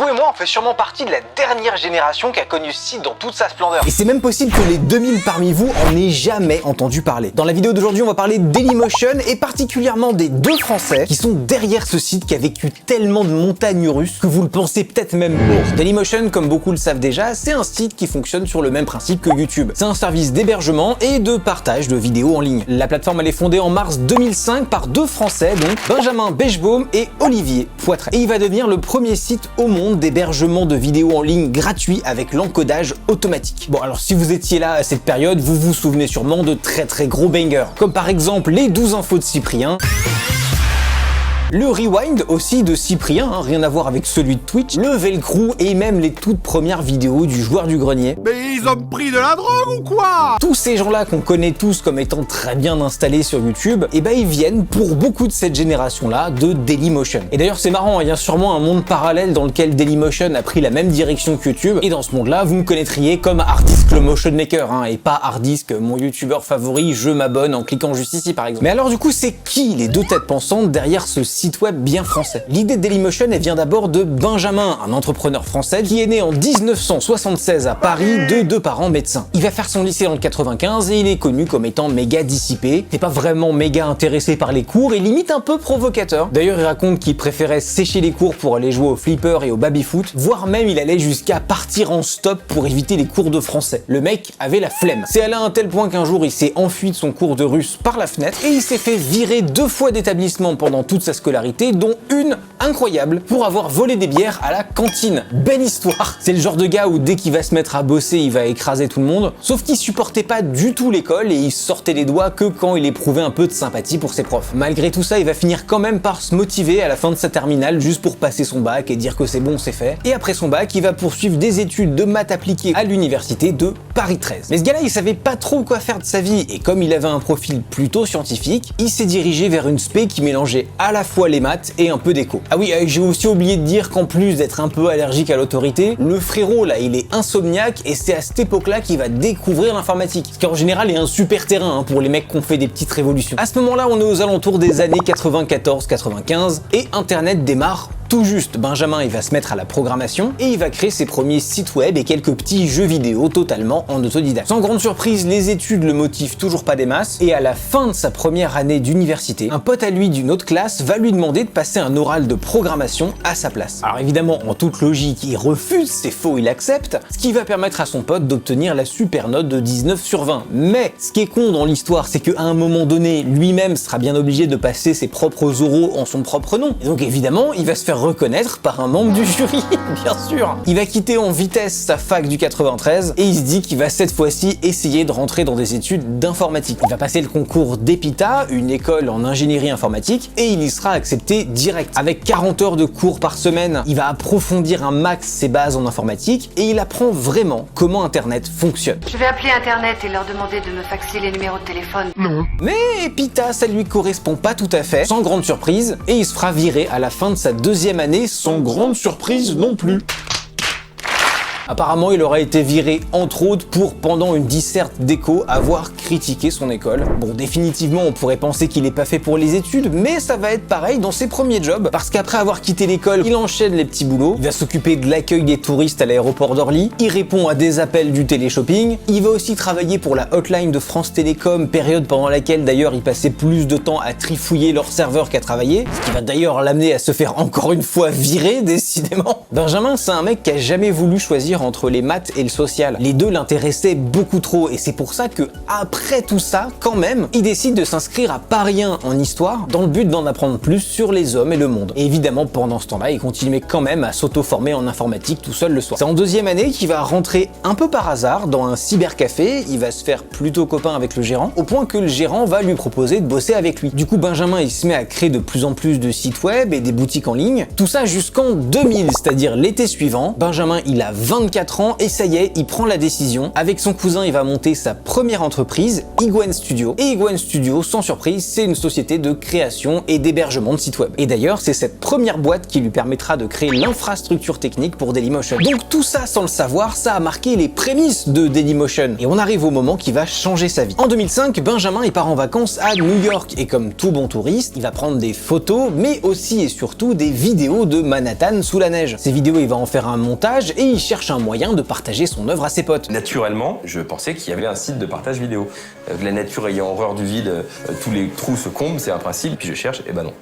vous et moi on fait sûrement partie de la dernière génération qui a connu ce site dans toute sa splendeur. Et c'est même possible que les 2000 parmi vous en aient jamais entendu parler. Dans la vidéo d'aujourd'hui, on va parler de Dailymotion et particulièrement des deux Français qui sont derrière ce site qui a vécu tellement de montagnes russes que vous le pensez peut-être même pas. Dailymotion, comme beaucoup le savent déjà, c'est un site qui fonctionne sur le même principe que YouTube. C'est un service d'hébergement et de partage de vidéos en ligne. La plateforme elle est fondée en mars 2005 par deux Français, donc Benjamin Beigbom et Olivier Poitret. Et il va devenir le premier site au monde d'hébergement de vidéos en ligne gratuit avec l'encodage automatique. Bon, alors si vous étiez là à cette période, vous vous souvenez sûrement de très gros bangers, comme par exemple les 12 infos de Cyprien, le Rewind aussi de Cyprien, rien à voir avec celui de Twitch, le Velcro et même les toutes premières vidéos du joueur du grenier. Mais ils ont pris de la drogue ou quoi? Tous ces gens-là qu'on connaît tous comme étant très bien installés sur YouTube, et ben ils viennent pour beaucoup de cette génération-là de Dailymotion. Et d'ailleurs c'est marrant, il y a sûrement un monde parallèle dans lequel Dailymotion a pris la même direction que YouTube, et dans ce monde-là vous me connaîtriez comme Hardisk le motion maker, et pas Hardisk mon youtubeur favori, je m'abonne en cliquant juste ici par exemple. Mais alors du coup c'est qui les deux têtes pensantes derrière ce site web bien français? L'idée de Dailymotion elle vient d'abord de Benjamin, un entrepreneur français qui est né en 1976 à Paris de deux parents médecins. Il va faire son lycée dans le 95 et il est connu comme étant méga dissipé, n'est pas vraiment méga intéressé par les cours et limite un peu provocateur. D'ailleurs il raconte qu'il préférait sécher les cours pour aller jouer au flipper et au baby-foot, voire même il allait jusqu'à partir en stop pour éviter les cours de français. Le mec avait la flemme. C'est allé à un tel point qu'un jour il s'est enfui de son cours de russe par la fenêtre et il s'est fait virer 2 fois d'établissement pendant toute sa scolarité, dont une incroyable pour avoir volé des bières à la cantine. Belle histoire. C'est le genre de gars où dès qu'il va se mettre à bosser, il va écraser tout le monde, sauf qu'il supportait pas du tout l'école et il sortait les doigts que quand il éprouvait un peu de sympathie pour ses profs. Malgré tout ça, il va finir quand même par se motiver à la fin de sa terminale juste pour passer son bac et dire que c'est bon, c'est fait. Et après son bac, il va poursuivre des études de maths appliquées à l'université de Paris 13. Mais ce gars-là, il savait pas trop quoi faire de sa vie et comme il avait un profil plutôt scientifique, il s'est dirigé vers une spé qui mélangeait à la fois les maths et un peu d'éco. Ah oui, j'ai aussi oublié de dire qu'en plus d'être un peu allergique à l'autorité, le frérot là, il est insomniaque et c'est à cette époque-là qu'il va découvrir l'informatique. Ce qui en général est un super terrain pour les mecs qui ont fait des petites révolutions. À ce moment-là, on est aux alentours des années 94-95 et Internet démarre tout juste. Benjamin, il va se mettre à la programmation et il va créer ses premiers sites web et quelques petits jeux vidéo totalement en autodidacte. Sans grande surprise, les études le motivent toujours pas des masses et à la fin de sa première année d'université, un pote à lui d'une autre classe va lui demander de passer un oral de programmation à sa place. Alors évidemment, en toute logique, il refuse, c'est faux, il accepte, ce qui va permettre à son pote d'obtenir la super note de 19 sur 20. Mais ce qui est con dans l'histoire, c'est qu'à un moment donné, lui-même sera bien obligé de passer ses propres oraux en son propre nom. Et donc évidemment, il va se faire reconnaître par un membre du jury, bien sûr. Il va quitter en vitesse sa fac du 93 et il se dit qu'il va cette fois-ci essayer de rentrer dans des études d'informatique. Il va passer le concours d'EPITA, une école en ingénierie informatique, et il y sera accepté direct. Avec 40 heures de cours par semaine, il va approfondir un max ses bases en informatique et il apprend vraiment comment Internet fonctionne. Je vais appeler Internet et leur demander de me faxer les numéros de téléphone. Non. Mais EPITA, ça lui correspond pas tout à fait, sans grande surprise, et il se fera virer à la fin de sa 2e année sans grande surprise non plus. Apparemment, il aura été viré, entre autres, pour, pendant une disserte d'éco, avoir critiqué son école. Bon, définitivement, on pourrait penser qu'il est pas fait pour les études, mais ça va être pareil dans ses premiers jobs, parce qu'après avoir quitté l'école, il enchaîne les petits boulots, il va s'occuper de l'accueil des touristes à l'aéroport d'Orly, il répond à des appels du téléshopping, il va aussi travailler pour la hotline de France Télécom, période pendant laquelle d'ailleurs il passait plus de temps à trifouiller leur serveur qu'à travailler, ce qui va d'ailleurs l'amener à se faire encore une fois virer, décidément. Benjamin, c'est un mec qui a jamais voulu choisir entre les maths et le social. Les deux l'intéressaient beaucoup trop et c'est pour ça que après tout ça, quand même, il décide de s'inscrire à Paris 1 en histoire dans le but d'en apprendre plus sur les hommes et le monde. Et évidemment, pendant ce temps-là, il continuait quand même à s'auto-former en informatique tout seul le soir. C'est en 2e année qu'il va rentrer un peu par hasard dans un cybercafé, il va se faire plutôt copain avec le gérant, au point que le gérant va lui proposer de bosser avec lui. Du coup, Benjamin, il se met à créer de plus en plus de sites web et des boutiques en ligne, tout ça jusqu'en 2000, c'est-à-dire l'été suivant. Benjamin, il a 24 34 ans et ça y est, il prend la décision. Avec son cousin, il va monter sa première entreprise, Igwen Studio. Et Igwen Studio, sans surprise, c'est une société de création et d'hébergement de sites web. Et d'ailleurs, c'est cette première boîte qui lui permettra de créer l'infrastructure technique pour Dailymotion. Donc tout ça, sans le savoir, ça a marqué les prémices de Dailymotion. Et on arrive au moment qui va changer sa vie. En 2005, Benjamin il part en vacances à New York et comme tout bon touriste, il va prendre des photos, mais aussi et surtout des vidéos de Manhattan sous la neige. Ces vidéos, il va en faire un montage et il cherche un moyen de partager son œuvre à ses potes. Naturellement, je pensais qu'il y avait un site de partage vidéo. La nature ayant horreur du vide, tous les trous se comblent, c'est un principe, puis je cherche, et ben non.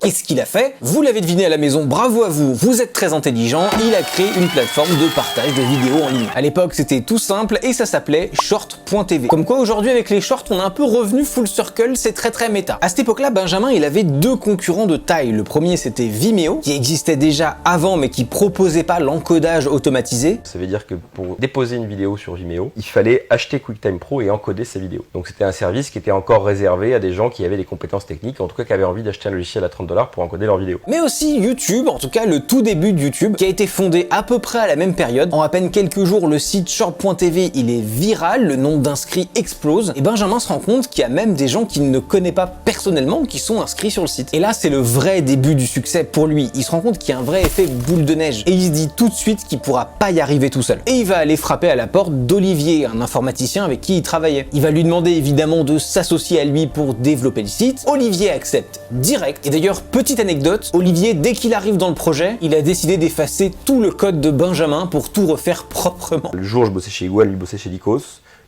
Qu'est-ce qu'il a fait? Vous l'avez deviné à la maison, bravo à vous, vous êtes très intelligent, il a créé une plateforme de partage de vidéos en ligne. À l'époque, c'était tout simple et ça s'appelait short.tv. Comme quoi aujourd'hui avec les shorts, on est un peu revenu full circle, c'est très méta. À cette époque-là, Benjamin, il avait deux concurrents de taille. Le premier, c'était Vimeo, qui existait déjà avant mais qui proposait pas l'encodage automatisé. Ça veut dire que pour déposer une vidéo sur Vimeo, il fallait acheter QuickTime Pro et encoder ses vidéos. Donc c'était un service qui était encore réservé à des gens qui avaient des compétences techniques, en tout cas qui avaient envie d'acheter un logiciel à $30 pour encoder leurs vidéos. Mais aussi YouTube, en tout cas le tout début de YouTube, qui a été fondé à peu près à la même période. En à peine quelques jours, le site short.tv, il est viral, le nombre d'inscrits explose, et Benjamin se rend compte qu'il y a même des gens qu'il ne connaît pas personnellement qui sont inscrits sur le site. Et là, c'est le vrai début du succès pour lui. Il se rend compte qu'il y a un vrai effet boule de neige, et il se dit tout de suite qu'il pourra pas y arriver tout seul. Et il va aller frapper à la porte d'Olivier, un informaticien avec qui il travaillait. Il va lui demander évidemment de s'associer à lui pour développer le site. Olivier accepte direct, et d'ailleurs, petite anecdote, Olivier, dès qu'il arrive dans le projet, il a décidé d'effacer tout le code de Benjamin pour tout refaire proprement. Le jour, je bossais chez Igwen, lui bossait chez Lycos.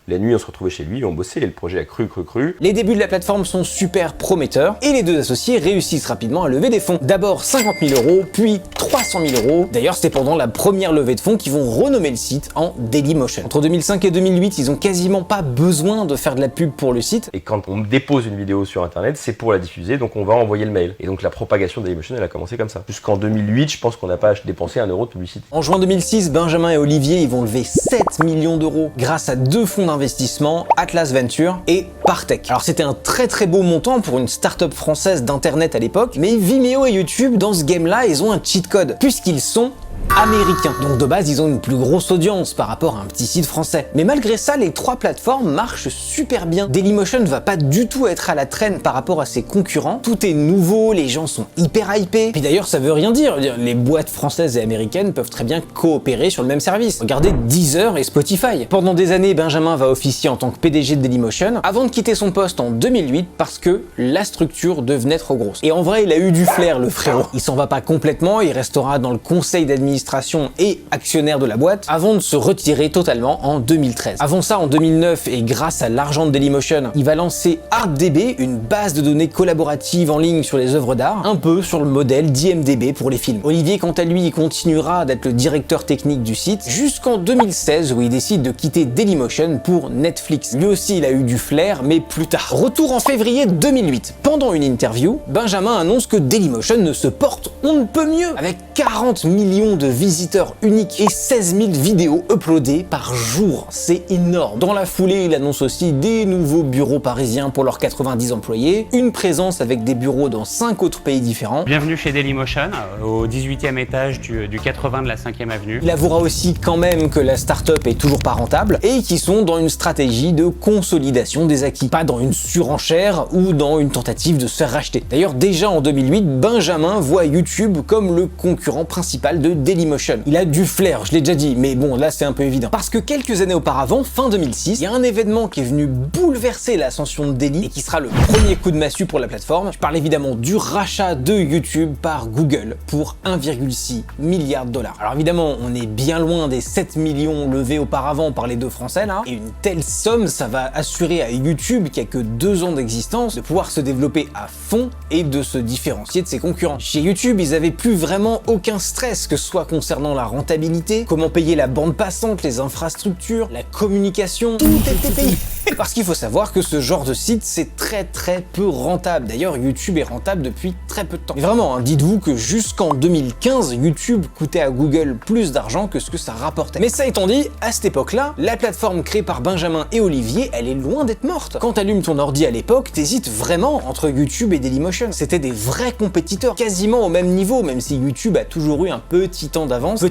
La nuit, on se retrouvait chez lui, on bossait et le projet a cru. Les débuts de la plateforme sont super prometteurs et les deux associés réussissent rapidement à lever des fonds. D'abord 50 000 €, puis 300 000 €. D'ailleurs, c'est pendant la première levée de fonds qu'ils vont renommer le site en Dailymotion. Entre 2005 et 2008, ils ont quasiment pas besoin de faire de la pub pour le site. Et quand on dépose une vidéo sur Internet, c'est pour la diffuser, donc on va envoyer le mail. Et donc la propagation de Dailymotion, elle a commencé comme ça. Jusqu'en 2008, je pense qu'on n'a pas dépensé €1 de publicité. En juin 2006, Benjamin et Olivier, ils vont lever 7 millions € grâce à deux fonds d'investissement, Atlas Venture et Partech. Alors c'était un très beau montant pour une start-up française d'internet à l'époque, mais Vimeo et YouTube dans ce game-là, ils ont un cheat code puisqu'ils sont américains. Donc de base, ils ont une plus grosse audience par rapport à un petit site français. Mais malgré ça, les trois plateformes marchent super bien. Dailymotion va pas du tout être à la traîne par rapport à ses concurrents. Tout est nouveau, les gens sont hyper hypés. Puis d'ailleurs, ça veut rien dire. Les boîtes françaises et américaines peuvent très bien coopérer sur le même service. Regardez Deezer et Spotify. Pendant des années, Benjamin va officier en tant que PDG de Dailymotion avant de quitter son poste en 2008 parce que la structure devenait trop grosse. Et en vrai, il a eu du flair, le frérot. Il s'en va pas complètement, il restera dans le conseil d'administration et actionnaire de la boîte avant de se retirer totalement en 2013. Avant ça, en 2009, et grâce à l'argent de Dailymotion, il va lancer ArtDB, une base de données collaborative en ligne sur les œuvres d'art, un peu sur le modèle d'IMDb pour les films. Olivier, quant à lui, il continuera d'être le directeur technique du site jusqu'en 2016 où il décide de quitter Dailymotion pour Netflix. Lui aussi, il a eu du flair, mais plus tard. Retour en février 2008. Pendant une interview, Benjamin annonce que Dailymotion ne se porte on ne peut mieux, avec 40 millions de visiteurs uniques et 16 000 vidéos uploadées par jour. C'est énorme. Dans la foulée, il annonce aussi des nouveaux bureaux parisiens pour leurs 90 employés, une présence avec des bureaux dans 5 autres pays différents. Bienvenue chez Dailymotion, au 18e étage du 80 de la 5e avenue. Il avouera aussi quand même que la start-up est toujours pas rentable et qu'ils sont dans une stratégie de consolidation des acquis, pas dans une surenchère ou dans une tentative de se faire racheter. D'ailleurs, déjà en 2008, Benjamin voit YouTube comme le concurrent principal de Dailymotion. Il a du flair, je l'ai déjà dit, mais bon, là c'est un peu évident. Parce que quelques années auparavant, fin 2006, il y a un événement qui est venu bouleverser l'ascension de Daily et qui sera le premier coup de massue pour la plateforme. Je parle évidemment du rachat de YouTube par Google pour 1,6 milliard $. Alors évidemment, on est bien loin des 7 millions levés auparavant par les deux Français là, et une telle somme, ça va assurer à YouTube, qui a que 2 ans d'existence, de pouvoir se développer à fond et de se différencier de ses concurrents. Chez YouTube, ils avaient plus vraiment aucun stress, que ce soit concernant la rentabilité, comment payer la bande passante, les infrastructures, la communication, tout était payé. Parce qu'il faut savoir que ce genre de site, c'est très peu rentable. D'ailleurs, YouTube est rentable depuis très peu de temps. Mais vraiment, hein, dites-vous que jusqu'en 2015, YouTube coûtait à Google plus d'argent que ce que ça rapportait. Mais ça étant dit, à cette époque-là, la plateforme créée par Benjamin et Olivier, elle est loin d'être morte. Quand t'allumes ton ordi à l'époque, t'hésites vraiment entre YouTube et Dailymotion. C'était des vrais compétiteurs, quasiment au même niveau, même si YouTube a toujours eu un petit temps d'avance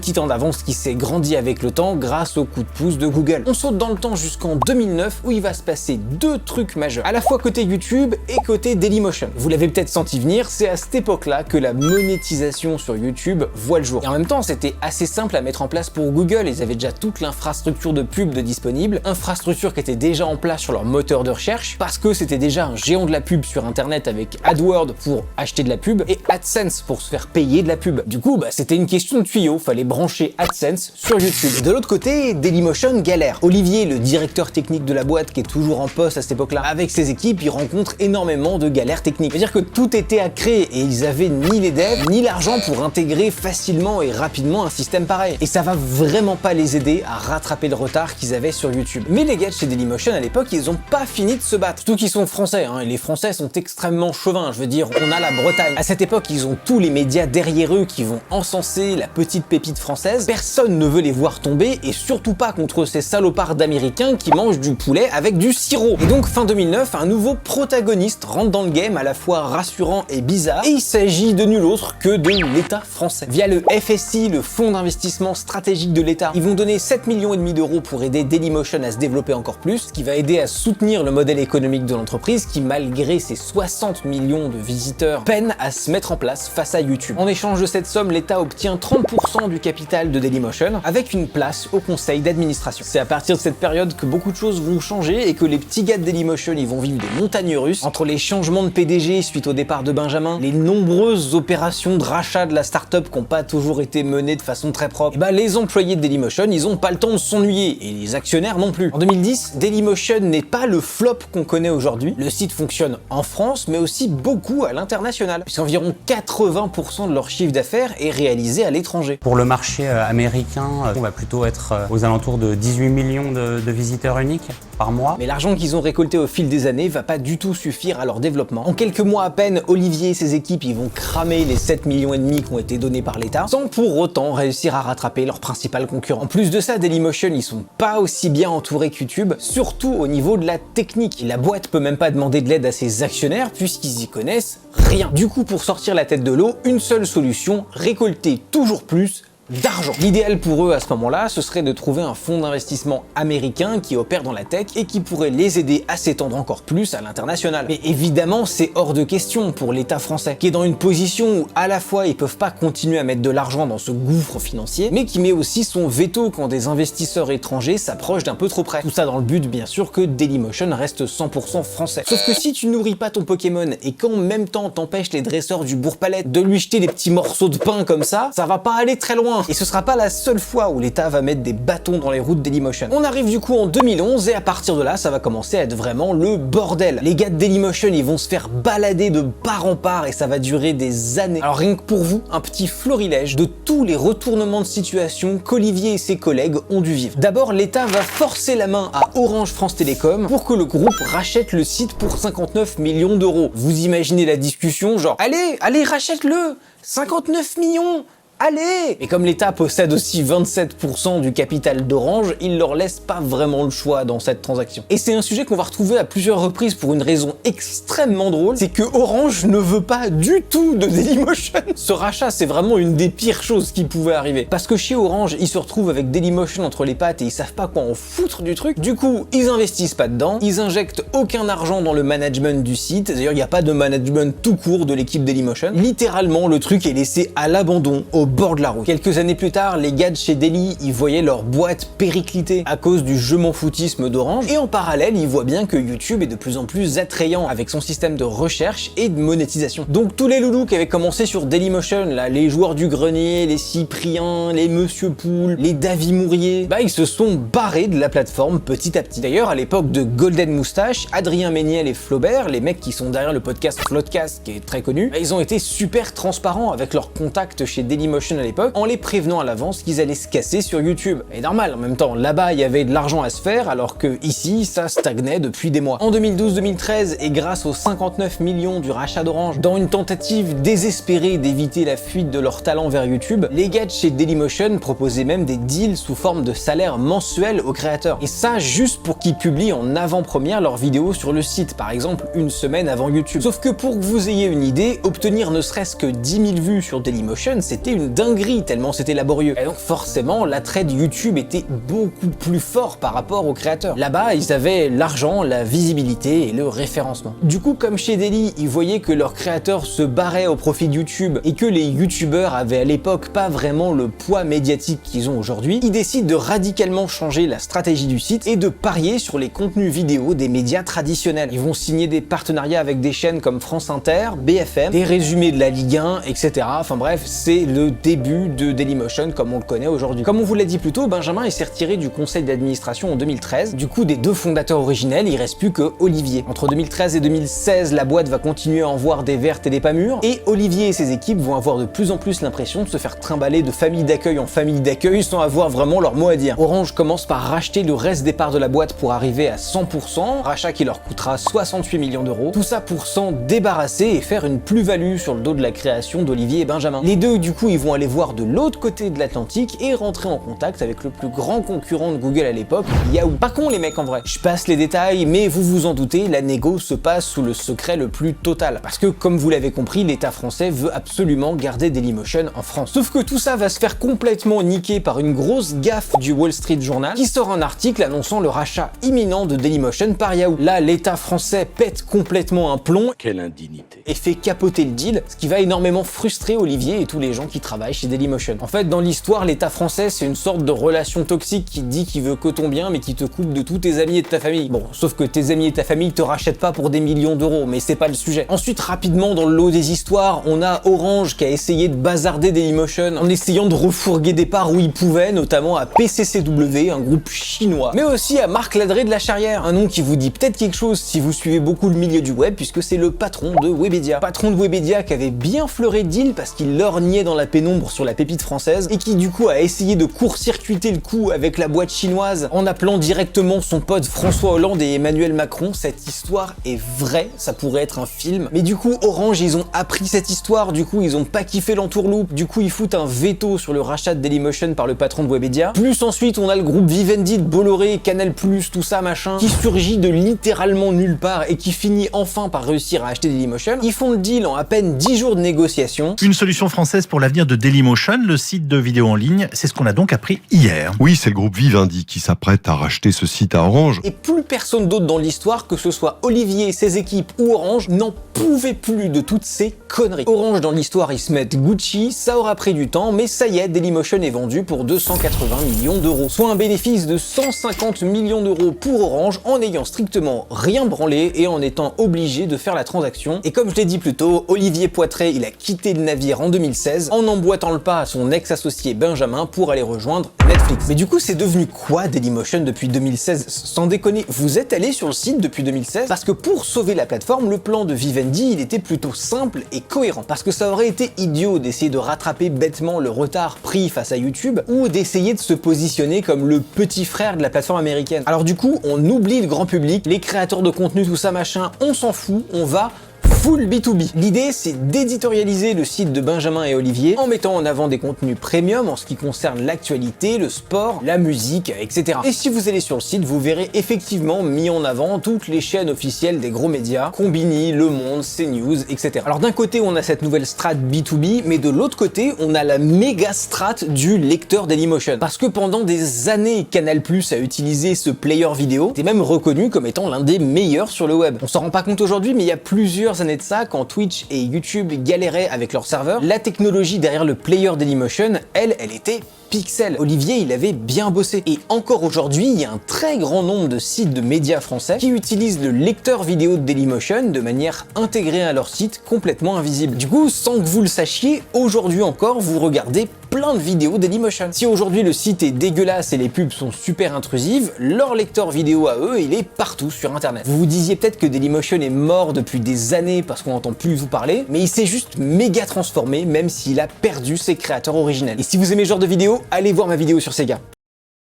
qui s'est grandi avec le temps grâce au coup de pouce de Google. On saute dans le temps jusqu'en 2009 où il va se passer deux trucs majeurs, à la fois côté YouTube et côté Dailymotion. Vous l'avez peut-être senti venir, c'est à cette époque-là que la monétisation sur YouTube voit le jour. Et en même temps, c'était assez simple à mettre en place pour Google, ils avaient déjà toute l'infrastructure de pub de disponible, infrastructure qui était déjà en place sur leur moteur de recherche, parce que c'était déjà un géant de la pub sur internet avec AdWords pour acheter de la pub et AdSense pour se faire payer de la pub. Du coup, c'était une question de tuyau, fallait brancher AdSense sur YouTube. Et de l'autre côté, Dailymotion galère. Olivier, le directeur technique de la boîte qui est toujours en poste à cette époque-là, avec ses équipes, il rencontre énormément de galères techniques. C'est-à-dire que tout était à créer et ils avaient ni les devs, ni l'argent pour intégrer facilement et rapidement un système pareil. Et ça va vraiment pas les aider à rattraper le retard qu'ils avaient sur YouTube. Mais les gars de chez Dailymotion à l'époque, ils ont pas fini de se battre. Surtout qu'ils sont français, hein, et les Français sont extrêmement chauvins. Je veux dire, on a la Bretagne. À cette époque, ils ont tous les médias derrière eux qui vont encenser la petite pépite française. Personne ne veut les voir tomber et surtout pas contre ces salopards d'Américains qui mangent du poulet avec du sirop. Et donc fin 2009, un nouveau protagoniste rentre dans le game à la fois rassurant et bizarre, et il s'agit de nul autre que de l'État français. Via le FSI, le Fonds d'investissement stratégique de l'État, ils vont donner 7,5 millions d'euros pour aider Dailymotion à se développer encore plus, ce qui va aider à soutenir le modèle économique de l'entreprise qui, malgré ses 60 millions de visiteurs, peine à se mettre en place face à YouTube. En échange de cette somme, l'État obtient 30% du capital de Dailymotion avec une place au conseil d'administration. C'est à partir de cette période que beaucoup de choses vont changer et que les petits gars de Dailymotion ils vont vivre des montagnes russes entre les changements de PDG suite au départ de Benjamin, les nombreuses opérations de rachat de la startup qui n'ont pas toujours été menées de façon très propre. Et les employés de Dailymotion, ils ont pas le temps de s'ennuyer et les actionnaires non plus. En 2010, Dailymotion n'est pas le flop qu'on connaît aujourd'hui. Le site fonctionne en France mais aussi beaucoup à l'international, puisqu'environ 80% de leur chiffre d'affaires est réalisé à l'étranger. Pour le marché américain, on va plutôt être aux alentours de 18 millions de visiteurs uniques par mois. Mais l'argent qu'ils ont récolté au fil des années va pas du tout suffire à leur développement. En quelques mois à peine, Olivier et ses équipes ils vont cramer les 7,5 millions qui ont été donnés par l'État, sans pour autant réussir à rattraper leur principal concurrent. En plus de ça, Dailymotion ils sont pas aussi bien entourés que YouTube, surtout au niveau de la technique. La boîte peut même pas demander de l'aide à ses actionnaires puisqu'ils y connaissent rien. Du coup, pour sortir la tête de l'eau, une seule solution, récolter toujours plus d'argent. L'idéal pour eux à ce moment-là, ce serait de trouver un fonds d'investissement américain qui opère dans la tech et qui pourrait les aider à s'étendre encore plus à l'international. Mais évidemment, c'est hors de question pour l'État français, qui est dans une position où à la fois ils peuvent pas continuer à mettre de l'argent dans ce gouffre financier, mais qui met aussi son veto quand des investisseurs étrangers s'approchent d'un peu trop près. Tout ça dans le but, bien sûr, que Dailymotion reste 100% français. Sauf que si tu nourris pas ton Pokémon et qu'en même temps t'empêches les dresseurs du Bourg-Palette de lui jeter des petits morceaux de pain comme ça va pas aller très loin. Et ce sera pas la seule fois où l'État va mettre des bâtons dans les roues de Dailymotion. On arrive du coup en 2011 et à partir de là, ça va commencer à être vraiment le bordel. Les gars de Dailymotion, ils vont se faire balader de part en part et ça va durer des années. Alors rien que pour vous, un petit florilège de tous les retournements de situation qu'Olivier et ses collègues ont dû vivre. D'abord, l'État va forcer la main à Orange France Télécom pour que le groupe rachète le site pour 59 millions d'euros. Vous imaginez la discussion, genre allez, rachète-le 59 millions. Allez! Et comme l'État possède aussi 27% du capital d'Orange, il leur laisse pas vraiment le choix dans cette transaction. Et c'est un sujet qu'on va retrouver à plusieurs reprises pour une raison extrêmement drôle, c'est que Orange ne veut pas du tout de Dailymotion. Ce rachat, c'est vraiment une des pires choses qui pouvait arriver. Parce que chez Orange, ils se retrouvent avec Dailymotion entre les pattes et ils savent pas quoi en foutre du truc. Du coup, ils investissent pas dedans, ils injectent aucun argent dans le management du site. D'ailleurs, il n'y a pas de management tout court de l'équipe Dailymotion. Littéralement, le truc est laissé à l'abandon, au bord de la route. Quelques années plus tard, les gars de chez Daily, ils voyaient leur boîte péricliter à cause du je m'en foutisme d'Orange, et en parallèle, ils voient bien que YouTube est de plus en plus attrayant avec son système de recherche et de monétisation. Donc tous les loulous qui avaient commencé sur Dailymotion, là, les joueurs du grenier, les Cyprien, les Monsieur Poule, les Davy Mourier, ils se sont barrés de la plateforme petit à petit. D'ailleurs, à l'époque de Golden Moustache, Adrien Méniel et Flaubert, les mecs qui sont derrière le podcast Floodcast, qui est très connu, ils ont été super transparents avec leurs contacts chez Dailymotion Dailymotion à l'époque en les prévenant à l'avance qu'ils allaient se casser sur YouTube. Et normal, en même temps, là-bas il y avait de l'argent à se faire alors que ici ça stagnait depuis des mois. En 2012-2013 et grâce aux 59 millions du rachat d'Orange, dans une tentative désespérée d'éviter la fuite de leur talent vers YouTube, les gars de chez Dailymotion proposaient même des deals sous forme de salaire mensuel aux créateurs. Et ça juste pour qu'ils publient en avant-première leurs vidéos sur le site, par exemple une semaine avant YouTube. Sauf que pour que vous ayez une idée, obtenir ne serait-ce que 10 000 vues sur Dailymotion, c'était une dinguerie tellement c'était laborieux. Et donc forcément, l'attrait de YouTube était beaucoup plus fort par rapport aux créateurs. Là-bas, ils avaient l'argent, la visibilité et le référencement. Du coup, comme chez Daily, ils voyaient que leurs créateurs se barraient au profit de YouTube et que les YouTubeurs avaient à l'époque pas vraiment le poids médiatique qu'ils ont aujourd'hui, ils décident de radicalement changer la stratégie du site et de parier sur les contenus vidéo des médias traditionnels. Ils vont signer des partenariats avec des chaînes comme France Inter, BFM, des résumés de la Ligue 1, etc. Enfin bref, c'est le début de Dailymotion comme on le connaît aujourd'hui. Comme on vous l'a dit plus tôt, Benjamin s'est retiré du conseil d'administration en 2013. Du coup, des deux fondateurs originels, il reste plus que Olivier. Entre 2013 et 2016, la boîte va continuer à en voir des vertes et des pas mûres, et Olivier et ses équipes vont avoir de plus en plus l'impression de se faire trimballer de famille d'accueil en famille d'accueil sans avoir vraiment leur mot à dire. Orange commence par racheter le reste des parts de la boîte pour arriver à 100%, rachat qui leur coûtera 68 millions d'euros. Tout ça pour s'en débarrasser et faire une plus-value sur le dos de la création d'Olivier et Benjamin. Les deux, du coup, ils vont aller voir de l'autre côté de l'Atlantique et rentrer en contact avec le plus grand concurrent de Google à l'époque, Yahoo. Pas con les mecs en vrai. Je passe les détails, mais vous vous en doutez, la négo se passe sous le secret le plus total. Parce que, comme vous l'avez compris, l'État français veut absolument garder Dailymotion en France. Sauf que tout ça va se faire complètement niquer par une grosse gaffe du Wall Street Journal qui sort un article annonçant le rachat imminent de Dailymotion par Yahoo. Là, l'État français pète complètement un plomb. Quelle indignité. Et fait capoter le deal, ce qui va énormément frustrer Olivier et tous les gens qui travaillent chez Dailymotion. En fait, dans l'histoire, l'État français, c'est une sorte de relation toxique qui dit qu'il veut que ton bien, mais qui te coupe de tous tes amis et de ta famille. Bon, sauf que tes amis et ta famille te rachètent pas pour des millions d'euros, mais c'est pas le sujet. Ensuite, rapidement, dans le lot des histoires, on a Orange qui a essayé de bazarder Dailymotion en essayant de refourguer des parts où il pouvait, notamment à PCCW, un groupe chinois, mais aussi à Marc Ladré de la Charrière, un nom qui vous dit peut-être quelque chose si vous suivez beaucoup le milieu du web, puisque c'est le patron de Webedia. Patron de Webedia qui avait bien fleuré de deal parce qu'il lorgnait dans la pénombre sur la pépite française et qui du coup a essayé de court-circuiter le coup avec la boîte chinoise en appelant directement son pote François Hollande et Emmanuel Macron. Cette histoire est vraie, ça pourrait être un film. Mais du coup, Orange, ils ont appris cette histoire, du coup, ils ont pas kiffé l'entourloupe, du coup, ils foutent un veto sur le rachat de Dailymotion par le patron de Webedia. Plus ensuite, on a le groupe Vivendi de Bolloré, Canal+, tout ça, machin, qui surgit de littéralement nulle part et qui finit enfin par réussir à acheter Dailymotion. Ils font le deal en à peine 10 jours de négociation. Une solution française pour l'avenir de Dailymotion, le site de vidéo en ligne, c'est ce qu'on a donc appris hier. Oui, c'est le groupe Vivendi qui s'apprête à racheter ce site à Orange. Et plus personne d'autre dans l'histoire, que ce soit Olivier, ses équipes ou Orange, n'en pouvait plus de toutes ces conneries. Orange, dans l'histoire, ils se mettent Gucci, ça aura pris du temps, mais ça y est, Dailymotion est vendu pour 280 millions d'euros, soit un bénéfice de 150 millions d'euros pour Orange en n'ayant strictement rien branlé et en étant obligé de faire la transaction. Et comme je l'ai dit plus tôt, Olivier Poitré, il a quitté le navire en 2016 en emboîtant le pas à son ex-associé Benjamin pour aller rejoindre Netflix. Mais du coup, c'est devenu quoi Dailymotion depuis 2016? Sans déconner, vous êtes allé sur le site depuis 2016? Parce que pour sauver la plateforme, le plan de Vivendi, il était plutôt simple et cohérent. Parce que ça aurait été idiot d'essayer de rattraper bêtement le retard pris face à YouTube ou d'essayer de se positionner comme le petit frère de la plateforme américaine. Alors du coup, on oublie le grand public, les créateurs de contenu, tout ça machin, on s'en fout, on va full B2B. L'idée, c'est d'éditorialiser le site de Benjamin et Olivier en mettant en avant des contenus premium en ce qui concerne l'actualité, le sport, la musique, etc. Et si vous allez sur le site, vous verrez effectivement mis en avant toutes les chaînes officielles des gros médias, Combini, Le Monde, CNews, etc. Alors d'un côté, on a cette nouvelle strat B2B, mais de l'autre côté, on a la méga strat du lecteur Dailymotion. Parce que pendant des années, Canal+ a utilisé ce player vidéo, était même reconnu comme étant l'un des meilleurs sur le web. On s'en rend pas compte aujourd'hui, mais il y a plusieurs années de ça, quand Twitch et YouTube galéraient avec leurs serveurs, la technologie derrière le player Dailymotion, elle était pixel. Olivier, il avait bien bossé. Et encore aujourd'hui, il y a un très grand nombre de sites de médias français qui utilisent le lecteur vidéo de Dailymotion de manière intégrée à leur site, complètement invisible. Du coup, sans que vous le sachiez, aujourd'hui encore, vous regardez plein de vidéos Dailymotion. Si aujourd'hui le site est dégueulasse et les pubs sont super intrusives, leur lecteur vidéo à eux, il est partout sur internet. Vous vous disiez peut-être que Dailymotion est mort depuis des années parce qu'on n'entend plus vous parler, mais il s'est juste méga transformé même s'il a perdu ses créateurs originels. Et si vous aimez ce genre de vidéo, allez voir ma vidéo sur Sega.